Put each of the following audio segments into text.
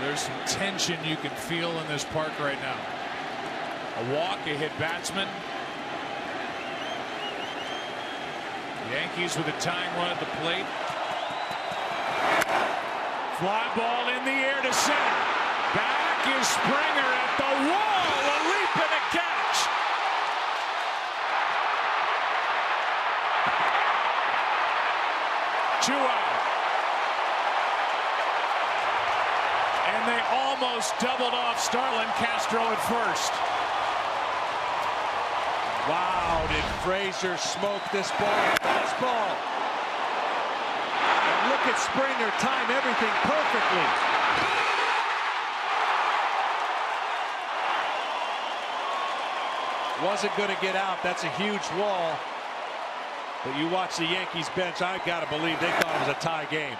there's some tension you can feel in this park right now. A walk, a hit batsman. Yankees with a tying run at the plate. Fly ball in the air to center. Back is Springer at the wall. A leap and a catch. Two out. And they almost doubled off Starlin Castro at first. Wow, did Frazier smoke this ball? Fastball. And look at Springer time everything perfectly. Wasn't going to get out. That's a huge wall. But you watch the Yankees bench, I've got to believe they thought it was a tie game.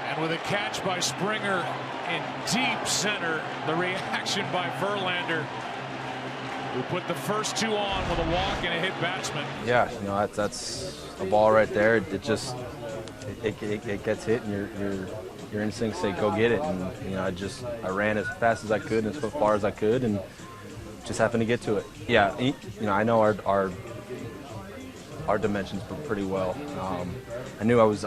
And with a catch by Springer in deep center, the reaction by Verlander, who put the first two on with a walk and a hit batsman. Yeah, you know, that's a ball right there. It just it gets hit, and your instincts say go get it. And you know, I ran as fast as I could and as far as I could, and just happened to get to it. Yeah, you know, I know our dimensions pretty well. I knew I was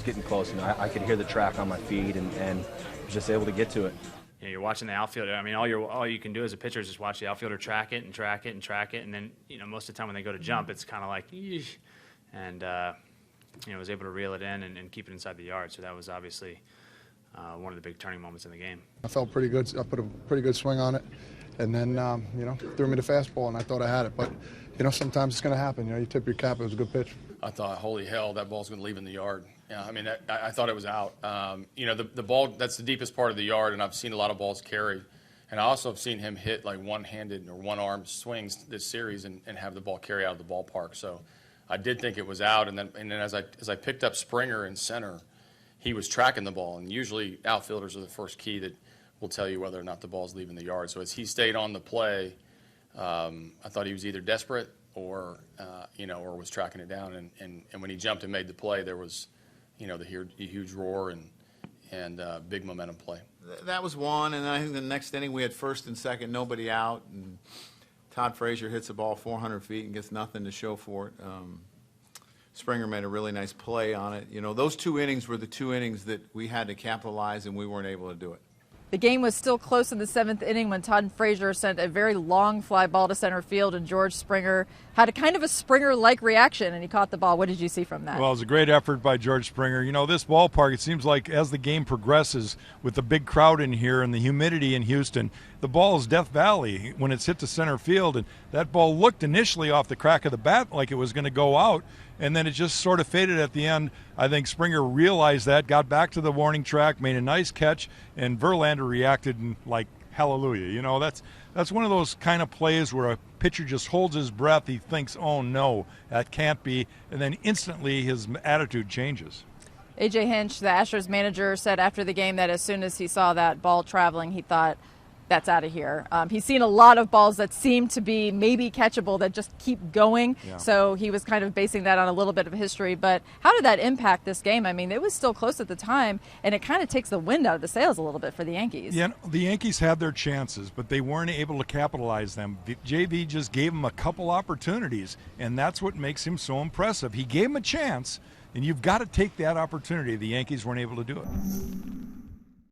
getting close. You know, I could hear the track on my feet, and was just able to get to it. You know, you're watching the outfielder. I mean, all you can do as a pitcher is just watch the outfielder track it and track it and track it, and then you know most of the time when they go to jump, it's kind of like, eesh. And you know, was able to reel it in and keep it inside the yard. So that was obviously one of the big turning moments in the game. I felt pretty good. I put a pretty good swing on it, and then you know, threw me the fastball, and I thought I had it. But you know, sometimes it's going to happen. You know, you tip your cap. It was a good pitch. I thought, holy hell, that ball's going to leave in the yard. Yeah, I mean, I thought it was out. You know, the ball, that's the deepest part of the yard, and I've seen a lot of balls carried. And I also have seen him hit like one-handed or one-arm swings this series and have the ball carry out of the ballpark. So I did think it was out. And then as I picked up Springer in center, he was tracking the ball. And usually outfielders are the first key that will tell you whether or not the ball's leaving the yard. So as he stayed on the play, I thought he was either desperate or you know, or was tracking it down. And when he jumped and made the play, there was, you know, the huge roar and big momentum play. That was one, and I think the next inning we had first and second, nobody out, and Todd Frazier hits the ball 400 feet and gets nothing to show for it. Springer made a really nice play on it. You know, those two innings were the two innings that we had to capitalize, and we weren't able to do it. The game was still close in the seventh inning when Todd Frazier sent a very long fly ball to center field, and George Springer had a kind of a Springer-like reaction, and he caught the ball. What did you see from that? Well, it was a great effort by George Springer. You know, this ballpark, it seems like as the game progresses with the big crowd in here and the humidity in Houston, the ball is Death Valley when it's hit to center field, and that ball looked initially off the crack of the bat like it was going to go out, and then it just sort of faded at the end. I think Springer realized that, got back to the warning track, made a nice catch, and Verlander reacted like hallelujah. You know, that's one of those kind of plays where a pitcher just holds his breath. He thinks, oh no, that can't be, and then instantly his attitude changes. A.J. Hinch, the Astros manager, said after the game that as soon as he saw that ball traveling, he thought, that's out of here. He's seen a lot of balls that seem to be maybe catchable that just keep going. Yeah. So he was kind of basing that on a little bit of history. But how did that impact this game? I mean, it was still close at the time, and it kind of takes the wind out of the sails a little bit for the Yankees. Yeah, the Yankees had their chances, but they weren't able to capitalize them. JV just gave them a couple opportunities, and that's what makes him so impressive. He gave them a chance, and you've got to take that opportunity. The Yankees weren't able to do it.